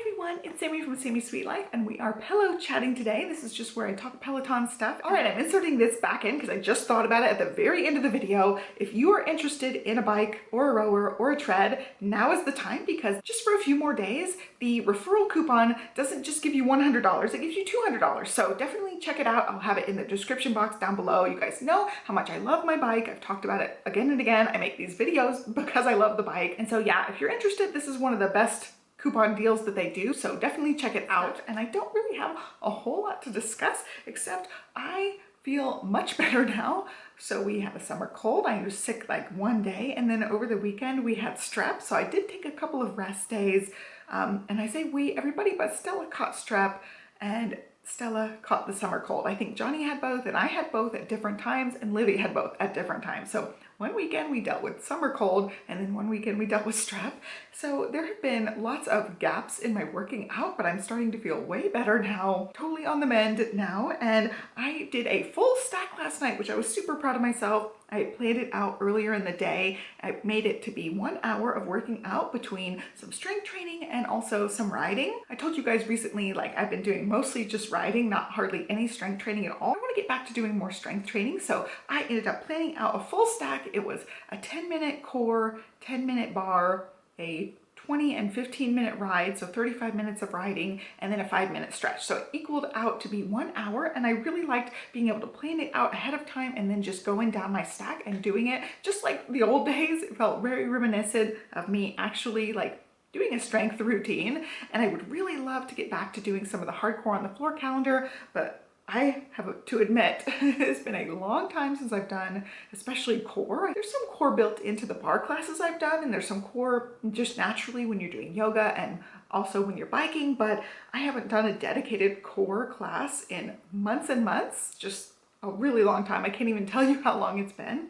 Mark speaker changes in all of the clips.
Speaker 1: everyone, it's Sami from Sami's Sweet Life, and we are pillow chatting today. This is just where I talk Peloton stuff. All right, I'm inserting this back in because I just thought about it at the very end of the video. If you are interested in a bike or a rower or a tread, now is the time, because just for a few more days, the referral coupon doesn't just give you $100, it gives you $200. So definitely check it out. I'll have it in the description box down below. You guys know how much I love my bike. I've talked about it again and again. I make these videos because I love the bike. And so yeah, if you're interested, this is one of the best coupon deals that they do, so definitely check it out. And I don't really have a whole lot to discuss, except I feel much better now. So we had a summer cold. I was sick like one day, and then over the weekend we had strep, so I did take a couple of rest days. And I say we, everybody but Stella caught strep, and Stella caught the summer cold. I think Johnny had both, and I had both at different times, and Livy had both at different times. So one weekend we dealt with summer cold, and then one weekend we dealt with strep. So there have been lots of gaps in my working out, but I'm starting to feel way better now, totally on the mend now. And I did a full stack last night, which I was super proud of myself. I planned it out earlier in the day. I made it to be 1 hour of working out between some strength training and also some riding. I told you guys recently, like, I've been doing mostly just riding, not hardly any strength training at all. I want to get back to doing more strength training, so I ended up planning out a full stack. It was a 10-minute core, 10-minute bar, a 20 and 15-minute ride, so 35 minutes of riding, and then a 5-minute stretch. So it equaled out to be 1 hour, and I really liked being able to plan it out ahead of time and then just going down my stack and doing it just like the old days. It felt very reminiscent of me actually like doing a strength routine, and I would really love to get back to doing some of the hardcore on the floor calendar, but I have to admit, it's been a long time since I've done especially core. There's some core built into the bar classes I've done, and there's some core just naturally when you're doing yoga and also when you're biking, but I haven't done a dedicated core class in months and months, just a really long time. I can't even tell you how long it's been.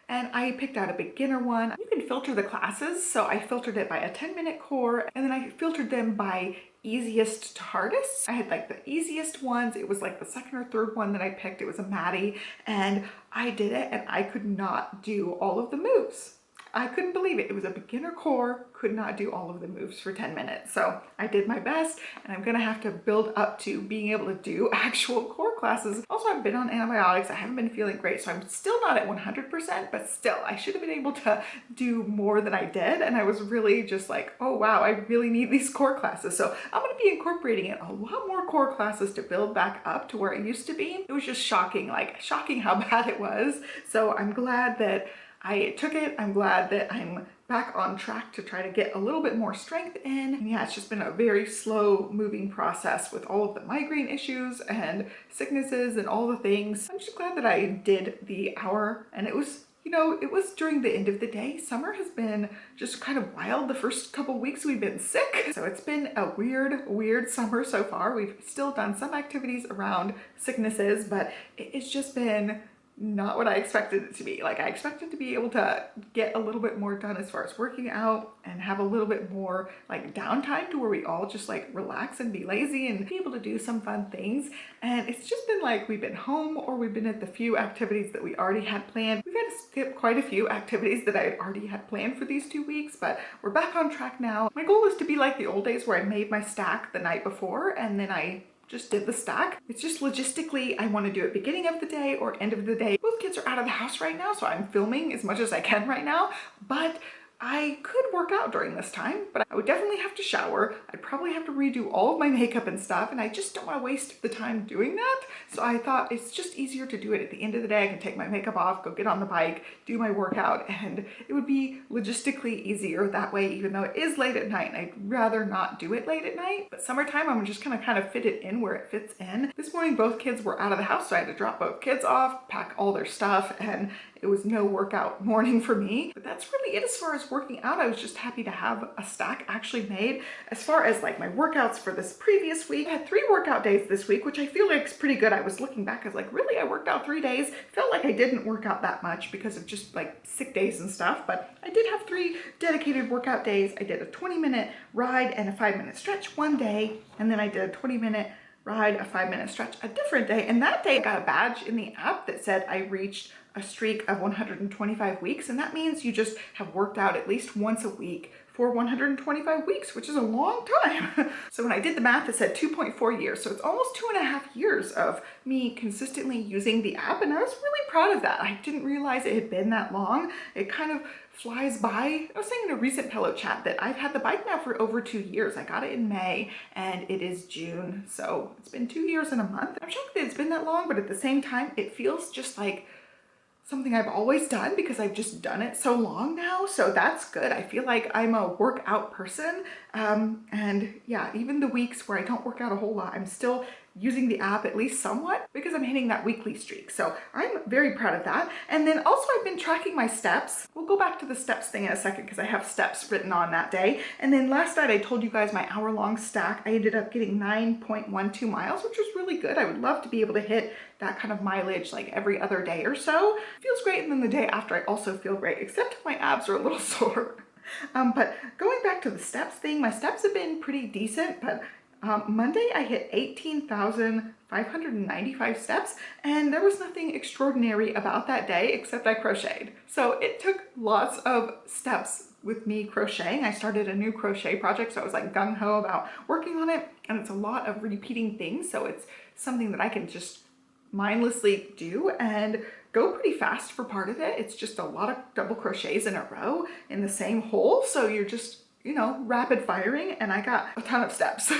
Speaker 1: And I picked out a beginner one. You can filter the classes, so I filtered it by a 10-minute core, and then I filtered them by easiest to hardest. I had like the easiest ones. It was like the second or third one that I picked. It was a Maddie, and I did it, and I could not do all of the moves. I couldn't believe it. It was a beginner core, could not do all of the moves for 10 minutes. So I did my best, and I'm gonna have to build up to being able to do actual core classes. Also, I've been on antibiotics. I haven't been feeling great, so I'm still not at 100%, but still, I should have been able to do more than I did. And I was really just like, oh wow, I really need these core classes. So I'm gonna be incorporating a lot more core classes to build back up to where I used to be. It was just shocking, like shocking how bad it was. So I'm glad that I took it. I'm glad that I'm back on track to try to get a little bit more strength in. And yeah, it's just been a very slow moving process with all of the migraine issues and sicknesses and all the things. I'm just glad that I did the hour, and it was, you know, it was during the end of the day. Summer has been just kind of wild. The first couple weeks we've been sick. So it's been a weird summer so far. We've still done some activities around sicknesses, but it's just been not what I expected it to be. Like, I expected to be able to get a little bit more done as far as working out and have a little bit more like downtime to where we all just like relax and be lazy and be able to do some fun things. And it's just been like we've been home, or we've been at the few activities that we already had planned. We've had to skip quite a few activities that I already had planned for these 2 weeks, but we're back on track now. My goal is to be like the old days where I made my stack the night before and then I just did the stack. It's just logistically, I want to do it beginning of the day or end of the day. Both kids are out of the house right now, so I'm filming as much as I can right now, but I could work out during this time, but I would definitely have to shower. I'd probably have to redo all of my makeup and stuff, and I just don't want to waste the time doing that. So I thought it's just easier to do it at the end of the day. I can take my makeup off, go get on the bike, do my workout, and it would be logistically easier that way, even though it is late at night, and I'd rather not do it late at night. But summertime, I'm just gonna kind of fit it in where it fits in. This morning, both kids were out of the house, so I had to drop both kids off, pack all their stuff, and it was no workout morning for me. But that's really it as far as working out. I was just happy to have a stack actually made. As far as like my workouts for this previous week, I had 3 workout days this week, which I feel like is pretty good. I was looking back, I was like, really? I worked out 3 days? Felt like I didn't work out that much because of just like sick days and stuff, but I did have 3 dedicated workout days. I did a 20-minute ride and a 5-minute stretch one day, and then I did a 20-minute ride, a 5-minute stretch a different day. And that day I got a badge in the app that said I reached a streak of 125 weeks, and that means you just have worked out at least once a week for 125 weeks, which is a long time. So when I did the math, it said 2.4 years. So it's almost 2.5 years of me consistently using the app, and I was really proud of that. I didn't realize it had been that long. It kind of flies by. I was saying in a recent PELOCHAT that I've had the bike now for over 2 years. I got it in May and it is June. So it's been 2 years and a month. I'm shocked that it's been that long, but at the same time, it feels just like something I've always done because I've just done it so long now. So that's good. I feel like I'm a workout person. And yeah, even the weeks where I don't work out a whole lot, I'm still using the app at least somewhat because I'm hitting that weekly streak. So I'm very proud of that. And then also I've been tracking my steps. We'll go back to the steps thing in a second because I have steps written on that day. And then last night I told you guys my hour-long stack. I ended up getting 9.12 miles, which was really good. I would love to be able to hit that kind of mileage like every other day or so. It feels great, and then the day after I also feel great, except my abs are a little sore. But going back to the steps thing, my steps have been pretty decent, but Monday I hit 18,595 steps, and there was nothing extraordinary about that day except I crocheted. So it took lots of steps with me crocheting. I started a new crochet project, so I was like gung-ho about working on it, and it's a lot of repeating things, so it's something that I can just mindlessly do and go pretty fast for part of it. It's just a lot of double crochets in a row in the same hole, so you're just, you know, rapid firing, and I got a ton of steps.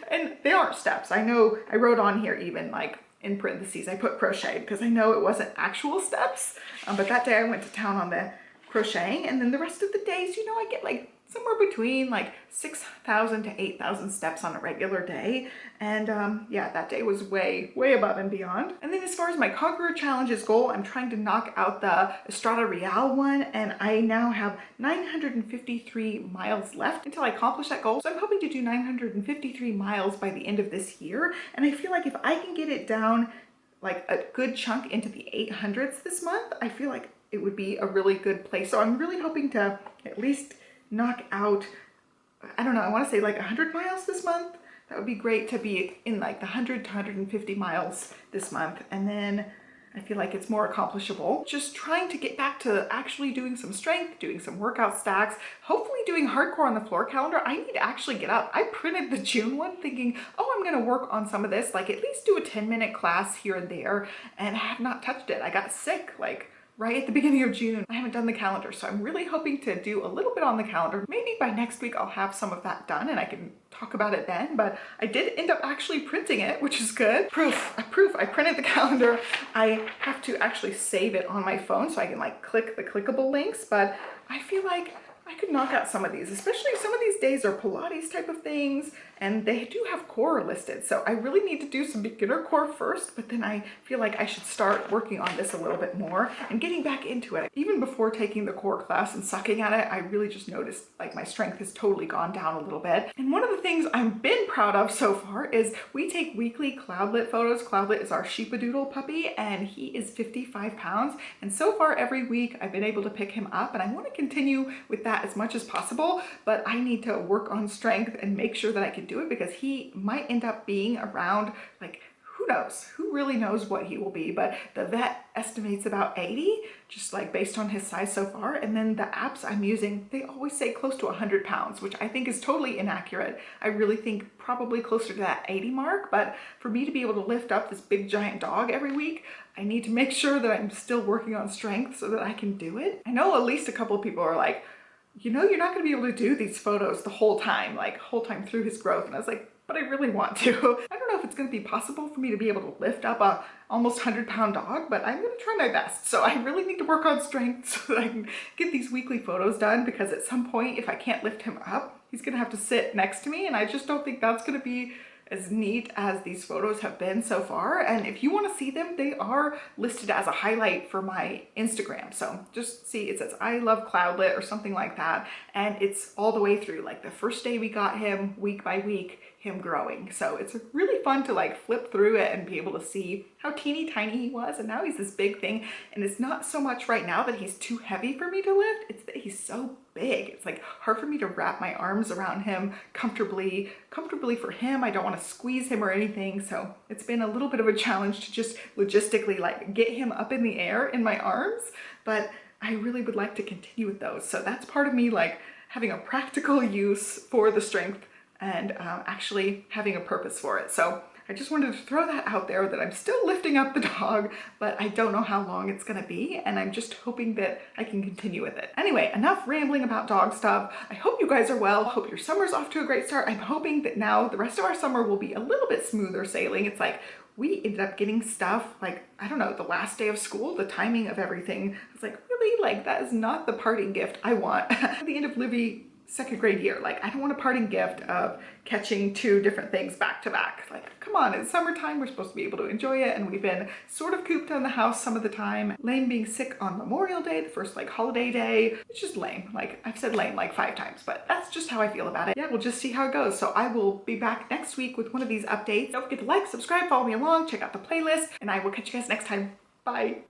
Speaker 1: And they aren't steps. I know I wrote on here even like in parentheses, I put crochet because I know it wasn't actual steps, but that day I went to town on the crocheting, and then the rest of the days, you know, I get like somewhere between like 6,000 to 8,000 steps on a regular day. And yeah, that day was way above and beyond. And then as far as my Conqueror Challenges goal, I'm trying to knock out the Estrada Real one, and I now have 953 miles left until I accomplish that goal. So I'm hoping to do 953 miles by the end of this year. And I feel like if I can get it down like a good chunk into the 800s this month, I feel like it would be a really good place. So I'm really hoping to at least knock out, I don't know, I want to say like 100 miles this month. That would be great to be in like the 100 to 150 miles this month. And then I feel like it's more accomplishable. Just trying to get back to actually doing some strength, doing some workout stacks, hopefully doing hardcore on the floor calendar. I need to actually get up. I printed the June one thinking, oh, I'm gonna work on some of this, like at least do a 10-minute class here and there, and I have not touched it. I got sick like right at the beginning of June. I haven't done the calendar, so I'm really hoping to do a little bit on the calendar. Maybe by next week I'll have some of that done and I can talk about it then, but I did end up actually printing it, which is good. Proof, I printed the calendar. I have to actually save it on my phone so I can like click the clickable links, but I feel like I could knock out some of these, especially some of these days are Pilates type of things, and they do have core listed. So I really need to do some beginner core first, but then I feel like I should start working on this a little bit more and getting back into it. Even before taking the core class and sucking at it, I really just noticed like my strength has totally gone down a little bit. And one of the things I've been proud of so far is we take weekly Cloudlet photos. Cloudlet is our sheepadoodle puppy, and he is 55 pounds. And so far every week I've been able to pick him up, and I want to continue with that as much as possible, but I need to work on strength and make sure that I can do it because he might end up being around, like, who knows? Who really knows what he will be? But the vet estimates about 80, just like based on his size so far. And then the apps I'm using, they always say close to 100 pounds, which I think is totally inaccurate. I really think probably closer to that 80 mark. But for me to be able to lift up this big giant dog every week, I need to make sure that I'm still working on strength so that I can do it. I know at least a couple of people are like, you know, you're not going to be able to do these photos the whole time, like whole time through his growth. And I was like, but I really want to. I don't know if it's going to be possible for me to be able to lift up a almost 100-pound dog, but I'm going to try my best. So I really need to work on strength so that I can get these weekly photos done, because at some point, if I can't lift him up, he's going to have to sit next to me. And I just don't think that's going to be as neat as these photos have been so far. And if you want to see them, they are listed as a highlight for my Instagram. So just see, it says I love Cloudlet or something like that. And it's all the way through, like the first day we got him, week by week, him growing. So it's really fun to like flip through it and be able to see how teeny tiny he was, and now he's this big thing. And it's not so much right now that he's too heavy for me to lift, it's that he's so big. It's like hard for me to wrap my arms around him comfortably for him. I don't want to squeeze him or anything, so it's been a little bit of a challenge to just logistically like get him up in the air in my arms, but I really would like to continue with those. So that's part of me like having a practical use for the strength and actually having a purpose for it. So I just wanted to throw that out there, that I'm still lifting up the dog, but I don't know how long it's gonna be, and I'm just hoping that I can continue with it. Anyway, enough rambling about dog stuff. I hope you guys are well. Hope your summer's off to a great start. I'm hoping that now the rest of our summer will be a little bit smoother sailing. It's like we ended up getting stuff like, I don't know, the last day of school, the timing of everything. I was like, really? Like, that is not the parting gift I want at the end of Livy second grade year. Like, I don't want a parting gift of catching 2 different things back to back. Like, come on, it's summertime, we're supposed to be able to enjoy it, and we've been sort of cooped in the house some of the time. Lame being sick on Memorial Day, the first like holiday day. It's just lame. Like, I've said lame like 5 times, but that's just how I feel about it. Yeah, we'll just see how it goes. So I will be back next week with one of these updates. Don't forget to like, subscribe, follow me along, check out the playlist, and I will catch you guys next time. Bye.